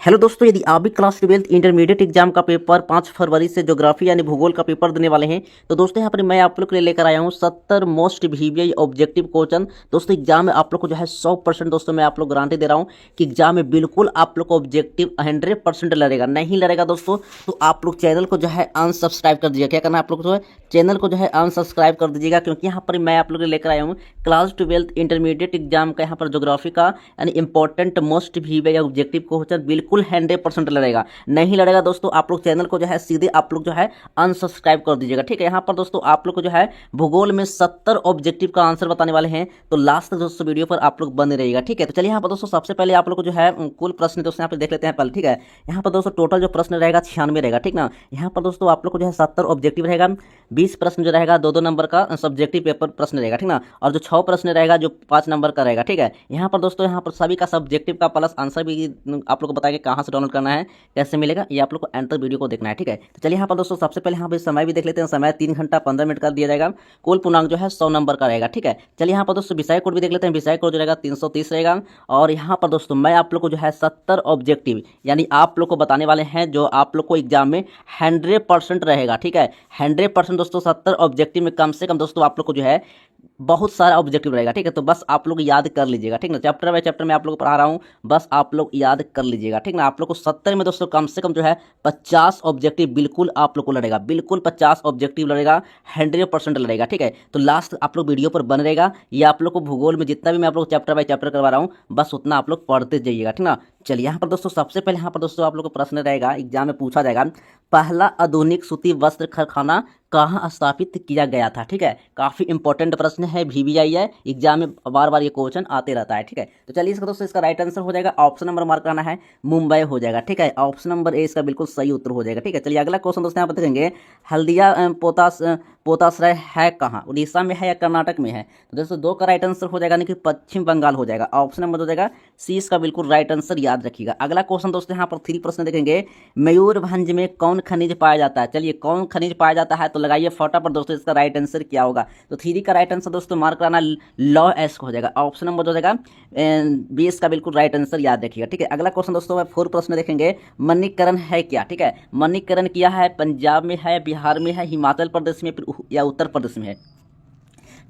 Hello दोस्तों, यदि आप भी क्लास 12th इंटरमीडिएट एग्जाम का पेपर 5 फरवरी से ज्योग्राफी यानी भूगोल का पेपर देने वाले हैं, तो दोस्तों यहाँ पर मैं आप लोग के लिए लेकर आया हूँ 70 मोस्ट वीवीआई ऑब्जेक्टिव क्वेश्चन। दोस्तों एग्जाम में आप लोग को जो है 100% दोस्तों मैं आप लोग गारंटी दे रहा हूँ कि एग्जाम में बिल्कुल आप लोग को ऑब्जेक्टिव 100% लड़ेगा। नहीं लड़ेगा दोस्तों तो आप लोग चैनल को जो है अनसब्सक्राइब कर दीजिएगा। क्या करना है आप लोग जो है चैनल को जो है अनसब्सक्राइब कर दीजिएगा, क्योंकि यहाँ पर मैं आप लोग लेकर आया हूँ क्लास 12th इंटरमीडिएट एग्जाम का यहाँ पर ज्योग्राफी का यानी important most VVI objective question बिल्कुल 100% लड़ेगा। नहीं लड़ेगा दोस्तों आप लोग चैनल को जो है सीधे आप लोग जो है अनसब्सक्राइब कर दीजिएगा। ठीक है, यहाँ पर दोस्तों आप लोग को जो है भूगोल में 70 ऑब्जेक्टिव का आंसर बताने वाले हैं, तो लास्ट तक दोस्तों वीडियो पर आप लोग बने रहिएगा। ठीक है, तो चलिए यहाँ पर दोस्तों सबसे पहले आप लोग को जो है कुल प्रश्न दोस्तों यहाँ पर देख लेते हैं पहले। ठीक है, यहाँ पर दोस्तों टोटल जो प्रश्न रहेगा 96 रहेगा। ठीक ना, यहाँ पर दोस्तों आप लोग को जो है 70 ऑब्जेक्टिव रहेगा, 20 प्रश्न जो रहेगा 2-2 नंबर का सब्जेक्टिव पेपर प्रश्न रहेगा। ठीक ना, और जो 6 प्रश्न रहेगा जो 5 नंबर का रहेगा। ठीक है, यहाँ पर दोस्तों यहाँ पर सभी का सब्जेक्टिव का प्लस आंसर भी आप लोग को बताएंगे कहाँ से डाउनलोड करना है, कैसे मिलेगा, ये आप लोग को एंड तक वीडियो को देखना है। ठीक है, तो चलिए यहाँ पर दोस्तों सबसे पहले यहाँ पर समय भी देख लेते हैं। समय 3 घंटा 15 मिनट का दिया जाएगा। कुल पूर्णांक जो है 100 नंबर का रहेगा। ठीक है, चलिए यहाँ पर दोस्तों विषय कोड भी देख लेते हैं। विषय कोड जो रहेगा 330 रहेगा। और यहाँ पर दोस्तों मैं आप लोग को जो है 70 ऑब्जेक्टिव यानी आप लोग को बताने वाले हैं जो आप लोग को एग्जाम में 100% रहेगा। ठीक है, 100% दोस्तों 70 ऑब्जेक्टिव में कम से कम दोस्तों आप लोग को जो है बहुत सारा ऑब्जेक्टिव रहेगा। ठीक है, तो बस आप लोग याद कर लीजिएगा। ठीक ना, चैप्टर बाय चैप्टर में आप लोग को पढ़ा रहा हूँ, बस आप लोग याद कर लीजिएगा। ठीक ना, आप लोग को 70 में दोस्तों कम से कम जो है 50 ऑब्जेक्टिव बिल्कुल आप लोग को लड़ेगा। बिल्कुल 50 ऑब्जेक्टिव लड़ेगा, 100% लड़ेगा। ठीक है, तो लास्ट आप लोग वीडियो पर बन रहेगा। ये आप लोग को भूगोल में जितना भी मैं आप लोग चैप्टर बाय चैप्टर करवा रहा हूँ बस उतना आप लोग पढ़ते जाइएगा। ठीक ना, चलिए यहाँ पर दोस्तों सबसे पहले यहाँ पर दोस्तों आप लोग को प्रश्न रहेगा, एग्जाम में पूछा जाएगा पहला आधुनिक सूती वस्त्र कारखाना कहाँ स्थापित किया गया था। ठीक है, काफी इंपॉर्टेंट प्रश्न है, वीवीआई है, एग्जाम में बार बार ये क्वेश्चन आते रहता है। ठीक है, तो चलिए इसका दोस्तों इसका राइट आंसर हो जाएगा, ऑप्शन नंबर मार्क करना है, मुंबई हो जाएगा। ठीक है, ऑप्शन नंबर ए इसका बिल्कुल सही उत्तर हो जाएगा। ठीक है, चलिए अगला क्वेश्चन दोस्तों यहाँ पर देखेंगे, हल्दिया पोताश्रय है कहाँ, उड़ीसा में है या कर्नाटक में है। तो दोस्तों 2 का राइट आंसर हो जाएगा, यानी कि पश्चिम बंगाल हो जाएगा। ऑप्शन नंबर हो जाएगा सी इसका बिल्कुल राइट आंसर, याद रखिएगा। अगला क्वेश्चन दोस्तों यहाँ पर 3 प्रश्न देखेंगे, मयूरभंज में कौन खनिज पाया जाता है। चलिए कौन खनिज पाया जाता है तो लगाइए फटाफट दोस्तों इसका राइट आंसर क्या होगा। तो 3 का राइट आंसर दोस्तों मार्क कराना लॉ एस्क हो जाएगा। ऑप्शन नंबर हो जाएगा बी इसका बिल्कुल राइट आंसर, याद रखिएगा। ठीक है, अगला क्वेश्चन दोस्तों 4 प्रश्न देखेंगे, मणिकरण है क्या। ठीक है, मणिकरण किया है, पंजाब में है, बिहार में है, हिमाचल प्रदेश में या उत्तर प्रदेश में है।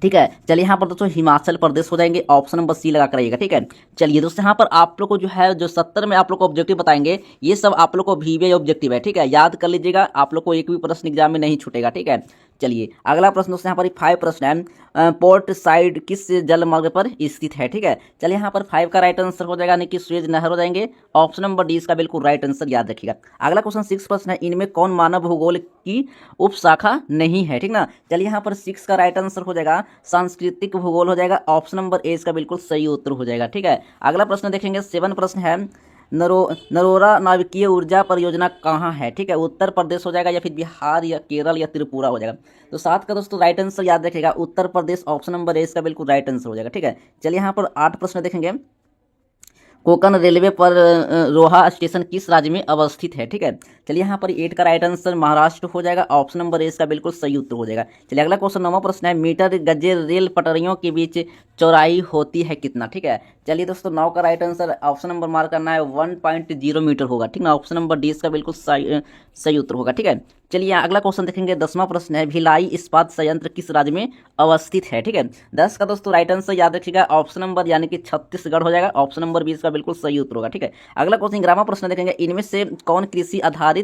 ठीक है, चलिए यहाँ पर दोस्तों हिमाचल प्रदेश हो जाएंगे। ऑप्शन नंबर सी लगा कर आइएगा। ठीक है, चलिए दोस्तों यहाँ पर आप लोग को जो है जो 70 में आप लोग को ऑब्जेक्टिव बताएंगे ये सब आप लोग को वीवीआई ऑब्जेक्टिव है। ठीक है, याद कर लीजिएगा, आप लोग को एक भी प्रश्न एग्जाम में नहीं छूटेगा। ठीक है, चलिए अगला प्रश्न दोस्तों यहाँ पर 5 प्रश्न है, पोर्ट साइड किस जल मार्ग पर स्थित है। ठीक है, चलिए यहाँ पर 5 का राइट आंसर हो जाएगा, यानी कि स्वेज नहर हो जाएंगे। ऑप्शन नंबर डी इसका बिल्कुल राइट आंसर, याद रखिएगा। अगला क्वेश्चन 6 प्रश्न है, इनमें कौन मानव भूगोल की उपशाखा नहीं है। ठीक ना, चलिए यहाँ पर 6 का राइट आंसर हो जाएगा सांस्कृतिक भूगोल हो जाएगा। ऑप्शन नंबर ए इसका बिल्कुल सही उत्तर हो जाएगा। ठीक है, अगला प्रश्न देखेंगे 7 प्रश्न है, नरोरा नाविकीय ऊर्जा परियोजना कहाँ है। ठीक है, उत्तर प्रदेश हो जाएगा या फिर बिहार या केरल या त्रिपुरा हो जाएगा। तो 7 का दोस्तों राइट आंसर याद रखिएगा, Uttar Pradesh. Option number A इसका बिल्कुल राइट आंसर हो जाएगा। ठीक है, चलिए यहाँ पर 8 प्रश्न देखेंगे, कोंकण रेलवे पर रोहा स्टेशन किस राज्य में अवस्थित है। ठीक है, चलिए यहाँ पर 8 का राइट आंसर महाराष्ट्र हो जाएगा। ऑप्शन नंबर ए इसका बिल्कुल सही उत्तर हो जाएगा। चलिए अगला क्वेश्चन 9वां प्रश्न है, मीटर गजे रेल पटरियों के बीच चौड़ाई होती है कितना। ठीक है, चलिए दोस्तों 9 का right answer option number mark करना है 1.0 मीटर होगा। ठीक ना, ऑप्शन नंबर डी इसका बिल्कुल सही उत्तर होगा। ठीक है, चलिए अगला क्वेश्चन देखेंगे 10वां प्रश्न है, भिलाई इस्पात संयंत्र किस राज्य में अवस्थित है। ठीक है, 10 का दोस्तों राइट आंसर याद रखिएगा, ऑप्शन नंबर यानी कि छत्तीसगढ़ हो जाएगा। ऑप्शन नंबर 20 का बिल्कुल सही उत्तर होगा। ठीक है, अगला क्वेश्चन 11वां प्रश्न देखेंगे, इनमें से कौन कृषि आधारित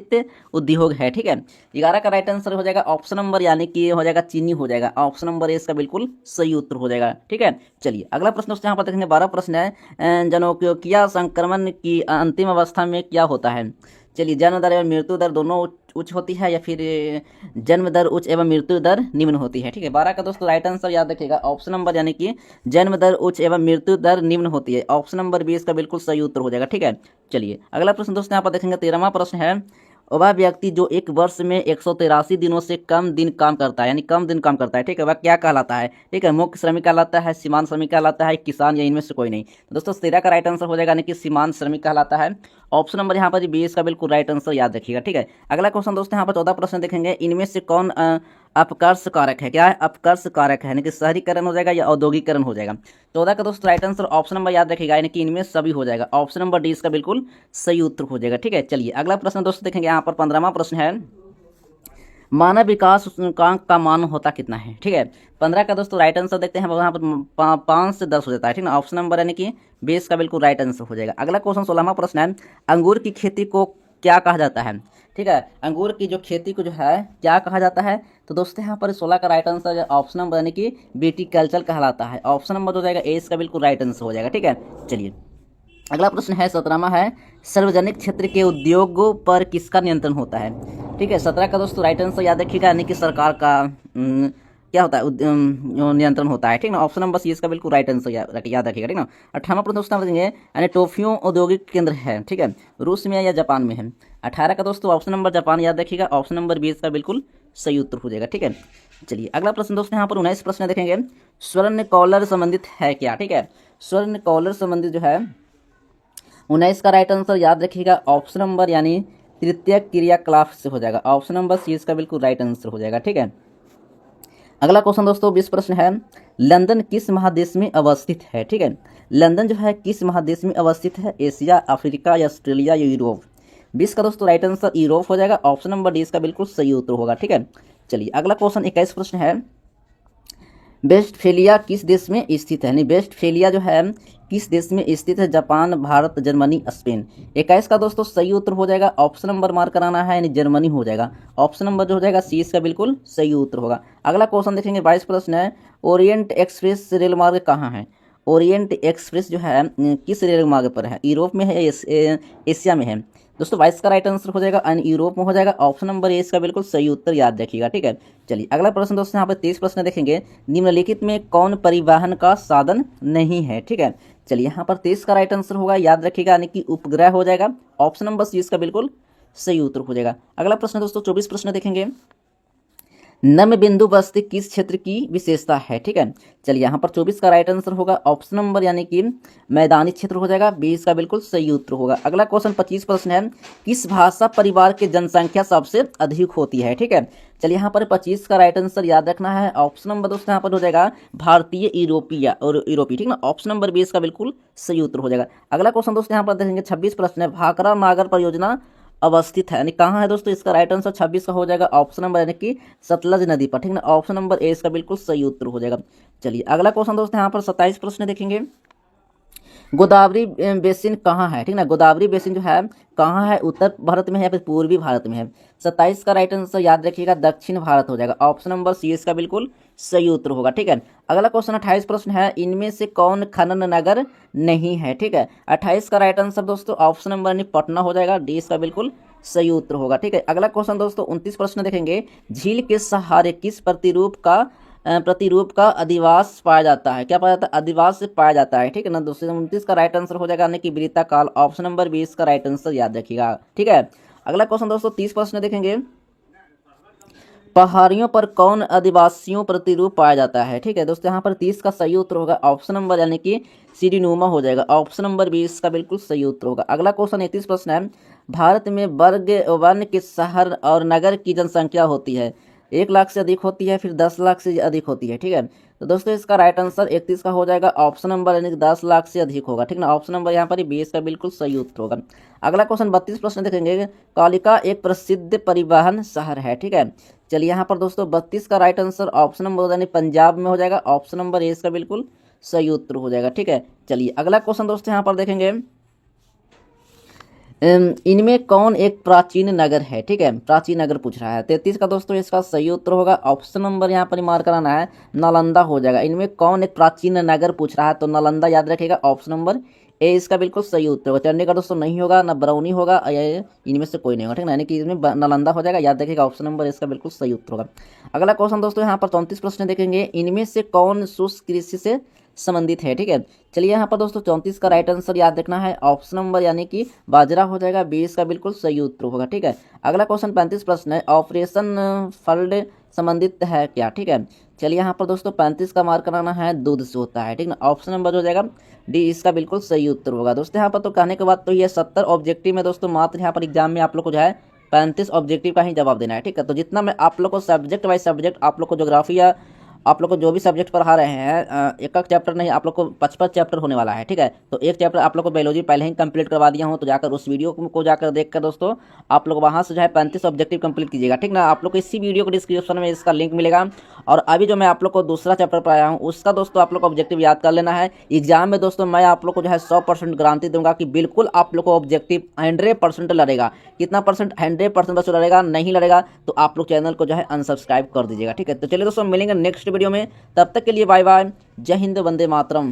उद्योग है। ठीक है, 11 का राइट आंसर हो जाएगा ऑप्शन नंबर यानी कि हो जाएगा चीनी हो जाएगा। ऑप्शन नंबर ए इसका बिल्कुल सही उत्तर हो जाएगा। ठीक है, चलिए अगला प्रश्न दोस्तों यहाँ पर देखेंगे 12 प्रश्न है, जनोक्योकिया संक्रमण की अंतिम अवस्था में क्या होता है। चलिए जन्म दर एवं मृत्यु दर दोनों उच्च होती है या फिर जन्म दर उच्च एवं मृत्यु दर निम्न होती है। ठीक है, 12 का दोस्तों राइट आंसर याद रखिएगा, ऑप्शन नंबर यानी कि जन्म दर उच्च एवं मृत्यु दर निम्न होती है। ऑप्शन नंबर 20 का बिल्कुल सही उत्तर हो जाएगा। ठीक है, चलिए अगला प्रश्न दोस्तों यहाँ पर देखेंगे 13वां प्रश्न है, वह व्यक्ति जो एक वर्ष में 183 दिनों से कम दिन काम करता है, यानी कम दिन काम करता है। ठीक है, वह क्या कहलाता है। ठीक है, मुख्य श्रमिक कहलाता है, सीमांत श्रमिक कहलाता है, किसान या इनमें से कोई नहीं। तो दोस्तों 13 का राइट आंसर हो जाएगा, यानी कि सीमांत श्रमिक कहलाता है। ऑप्शन नंबर यहाँ पर जी बी इसका बिल्कुल राइट आंसर याद रखिएगा। ठीक है, अगला क्वेश्चन दोस्तों यहाँ पर 14 प्रश्न देखेंगे। इनमें से कौन अपकर्ष कारक है? क्या है? अपकर्ष कारक है, यानी कि शहरीकरण हो जाएगा या औद्योगिकरण हो जाएगा। 14 का दोस्तों राइट आंसर ऑप्शन नंबर याद रखिएगा, यानी कि इनमें सभी हो जाएगा। ऑप्शन नंबर डी इसका बिल्कुल सही उत्तर हो जाएगा। ठीक है, चलिए अगला प्रश्न दोस्तों देखेंगे। यहाँ पर 15वां प्रश्न है, मानव विकास सूचकांक का मान होता कितना है? ठीक है, 15 का दोस्तों राइट आंसर देखते हैं। यहाँ पर 5 से 10 हो जाता है। ठीक है, ऑप्शन नंबर यानी कि 20 का बिल्कुल राइट आंसर हो जाएगा। अगला क्वेश्चन 16वां प्रश्न है, अंगूर की खेती को क्या कहा जाता है? ठीक है, अंगूर की जो खेती को जो है क्या कहा जाता है? तो दोस्तों यहाँ पर 16 का राइट आंसर ऑप्शन नंबर यानी कि विटीकल्चर कहलाता है। ऑप्शन नंबर हो जाएगा ए इसका बिल्कुल राइट आंसर हो जाएगा। ठीक है, चलिए अगला प्रश्न है 17वां है, सार्वजनिक क्षेत्र के उद्योगों पर किसका नियंत्रण होता है? ठीक है, 17 का दोस्तों राइट आंसर याद रखिएगा, यानी कि सरकार का क्या होता है? नियंत्रण होता है। ठीक ना, ऑप्शन नंबर सी इसका बिल्कुल राइट आंसर याद रखिएगा। ठीक ना, 18वां प्रश्न दोस्तों देंगे, यानी टोक्यो औद्योगिक केंद्र है, ठीक है, रूस में या जापान में है? 18 का दोस्तों ऑप्शन नंबर जापान याद रखिएगा। ऑप्शन नंबर 20 का बिल्कुल सही उत्तर हो जाएगा। ठीक है, चलिए अगला प्रश्न दोस्तों यहाँ पर 19 प्रश्न देखेंगे, स्वर्ण कॉलर संबंधित है क्या? ठीक है, स्वर्ण कॉलर संबंधित जो है 19 का राइट आंसर याद रखिएगा। ऑप्शन नंबर यानी तृतीय क्रियाकलाप से हो जाएगा। ऑप्शन नंबर सी इसका बिल्कुल राइट आंसर हो जाएगा। ठीक है, अगला क्वेश्चन दोस्तों 20 प्रश्न है, लंदन किस महादेश में अवस्थित है? ठीक है, लंदन जो है किस महादेश में अवस्थित है? एशिया, अफ्रीका या ऑस्ट्रेलिया या यूरोप? 20 का दोस्तों राइट आंसर यूरोप हो जाएगा। ऑप्शन नंबर डी इसका बिल्कुल सही उत्तर होगा। ठीक है, चलिए अगला क्वेश्चन 21 प्रश्न है, वेस्टफेलिया किस देश में स्थित है? यानी वेस्टफेलिया जो है किस देश में स्थित है? Japan, Bharat, Germany, Spain? 21 का दोस्तों सही उत्तर हो जाएगा। ऑप्शन नंबर मार्क कराना है, यानी जर्मनी हो जाएगा। ऑप्शन नंबर जो हो जाएगा सी इसका बिल्कुल सही उत्तर होगा। अगला क्वेश्चन देखेंगे 22 प्रश्न है, ओरिएंट एक्सप्रेस रेल मार्ग कहाँ है? ओरिएंट एक्सप्रेस जो है किस रेल मार्ग पर है? यूरोप में है, एशिया में है? दोस्तों 22 का राइट आंसर हो जाएगा एंड यूरोप में हो जाएगा। ऑप्शन नंबर ए इसका बिल्कुल सही उत्तर याद रखिएगा। ठीक है, चलिए अगला प्रश्न दोस्तों यहाँ पर 23 प्रश्न देखेंगे, निम्नलिखित में कौन परिवहन का साधन नहीं है? ठीक है, चलिए यहाँ पर 23 का राइट आंसर होगा, याद रखिएगा, यानी कि उपग्रह हो जाएगा। ऑप्शन नंबर सी इसका बिल्कुल सही उत्तर हो जाएगा। अगला प्रश्न दोस्तों 24 प्रश्न देखेंगे, नम बिंदु बस्ती किस क्षेत्र की विशेषता है? ठीक है, चलिए यहाँ पर 24 का राइट आंसर होगा। ऑप्शन नंबर यानी कि मैदानी क्षेत्र हो जाएगा। 20 का बिल्कुल सही उत्तर होगा। अगला क्वेश्चन 25 प्रश्न है, किस भाषा परिवार की जनसंख्या सबसे अधिक होती है? ठीक है, चलिए यहाँ पर 25 का राइट आंसर याद रखना है। ऑप्शन नंबर दोस्तों यहाँ पर हो जाएगा भारतीय यूरोपीय और यूरोपी। ठीक ना, ऑप्शन नंबर 20 का बिल्कुल सही उत्तर हो जाएगा। अगला क्वेश्चन दोस्तों यहाँ पर देखेंगे 26 प्रश्न है, भाखड़ा नागर परियोजना अवस्थित है, यानी कहाँ है दोस्तों? इसका राइट आंसर 26 का हो जाएगा। ऑप्शन नंबर यानी कि सतलज नदी पर। ठीक ना, ऑप्शन नंबर ए इसका बिल्कुल सही उत्तर हो जाएगा। चलिए अगला क्वेश्चन दोस्तों यहाँ पर 27 प्रश्न देखेंगे, गोदावरी बेसिन कहाँ है? ठीक ना, गोदावरी बेसिन जो है कहाँ है? उत्तर भारत में है या फिर पूर्वी भारत में है? 27 का राइट आंसर याद रखिएगा, दक्षिण भारत हो जाएगा। ऑप्शन नंबर सी इसका बिल्कुल सही उत्तर होगा। ठीक है, अगला क्वेश्चन 28 प्रश्न है, इनमें से कौन खनन नगर नहीं है? ठीक है, 28 का राइट आंसर दोस्तों ऑप्शन नंबर यानी पटना हो जाएगा। डी इसका बिल्कुल सही उत्तर होगा। ठीक है, अगला क्वेश्चन दोस्तों 29 प्रश्न देखेंगे, झील के सहारे किस प्रतिरूप का अधिवास पाया जाता है? क्या पाया जाता है? अधिवास से पाया जाता है। ठीक है ना, दोस्तों 29 का राइट आंसर हो जाएगा, यानी कि वृत्ता काल। ऑप्शन नंबर 20 का राइट आंसर याद रखिएगा। ठीक है, अगला क्वेश्चन दोस्तों 30 प्रश्न देखेंगे, पहाड़ियों पर कौन आदिवासियों प्रतिरूप पाया जाता है? ठीक है दोस्तों, यहाँ पर 30 का सही उत्तर होगा। ऑप्शन नंबर यानी कि सीढ़ीनुमा हो जाएगा। ऑप्शन नंबर 20 का बिल्कुल सही उत्तर होगा। अगला क्वेश्चन 31 प्रश्न है, भारत में वर्ग वन के शहर और नगर की जनसंख्या होती है, 1 लाख से अधिक होती है, फिर 10 लाख से अधिक होती है? ठीक है, तो दोस्तों इसका राइट आंसर 31 का हो जाएगा। ऑप्शन नंबर यानी कि 10 लाख से अधिक होगा। ठीक ना, ऑप्शन नंबर यहाँ पर 20 का बिल्कुल सही उत्तर होगा। अगला क्वेश्चन 32 प्रश्न देखेंगे, कालिका एक प्रसिद्ध परिवहन शहर है। ठीक है, चलिए यहाँ पर दोस्तों 32 का राइट आंसर ऑप्शन नंबर यानी पंजाब में हो जाएगा। ऑप्शन नंबर ए इसका बिल्कुल सही उत्तर हो जाएगा। ठीक है, चलिए अगला क्वेश्चन दोस्तों यहाँ पर देखेंगे, इनमें कौन एक प्राचीन नगर है? ठीक है, प्राचीन नगर पूछ रहा है। 33 का दोस्तों इसका सही उत्तर होगा। ऑप्शन नंबर यहाँ पर मार्क कराना है, नालंदा हो जाएगा। इनमें कौन एक प्राचीन नगर पूछ रहा है, तो नालंदा याद रखेगा। ऑप्शन नंबर ए इसका बिल्कुल सही उत्तर होगा। चंडीगढ़ दोस्तों नहीं होगा, ना बरौनी होगा, इनमें से कोई नहीं होगा। ठीक है, यानी कि इसमें नालंदा हो जाएगा, याद रखिएगा। ऑप्शन नंबर इसका बिल्कुल सही उत्तर होगा। अगला क्वेश्चन दोस्तों यहाँ पर 34 प्रश्न देखेंगे, इनमें से कौन शुष्क कृषि से संबंधित है। ठीक है, चलिए यहाँ पर दोस्तों 34 का राइट आंसर याद रखना है ऑप्शन नंबर यानी कि बाजरा हो जाएगा, 20 का बिल्कुल सही उत्तर होगा। ठीक है, अगला क्वेश्चन 35 प्रश्न है, ऑपरेशन फ्लड संबंधित है क्या। ठीक है, चलिए यहाँ पर दोस्तों 35 का मार्क कराना है, दूध से होता है। ठीक ना, ऑप्शन नंबर हो जाएगा डी, इसका बिल्कुल सही उत्तर होगा। दोस्तों यहाँ पर तो कहने के बाद तो ये 70 ऑब्जेक्टिव में दोस्तों मात्र यहाँ पर एग्जाम में आप लोग को जो है 35 ऑब्जेक्टिव का ही जवाब देना है। ठीक है, तो जितना मैं आप लोग को सब्जेक्ट वाइज सब्जेक्ट आप लोग को ज्योग्राफी या आप लोग को जो भी सब्जेक्ट पढ़ा रहे हैं, एक एक चैप्टर नहीं, आप लोग को 55 चैप्टर होने वाला है। ठीक है, तो एक चैप्टर आप लोग को बायोलॉजी पहले ही कंप्लीट करवा दिया हूँ, तो जाकर उस वीडियो को जाकर देखकर दोस्तों आप लोग वहाँ से जो है 35 ऑब्जेक्टिव कंप्लीट कीजिएगा। ठीक ना, आप लोग को इसी वीडियो को डिस्क्रिप्शन में इसका लिंक मिलेगा। और अभी जो मैं आप लोग को दूसरा चैप्टर पढ़ाया हूँ उसका दोस्तों आप लोग को ऑब्जेक्टिव याद कर लेना है। एग्जाम में दोस्तों मैं आप लोग को जो है 100% गारंटी दूंगा कि बिल्कुल आप लोग को ऑब्जेक्टिव 100% लड़ेगा। कितना परसेंट? 100% दोस्तों लड़ेगा। नहीं लड़ेगा तो आप लोग चैनल को जो है अनसब्सक्राइब कर दीजिएगा। ठीक है, तो चलिए दोस्तों मिलेंगे नेक्स्ट वीडियो में, तब तक के लिए बाय बाय, जय हिंद, वंदे मातरम।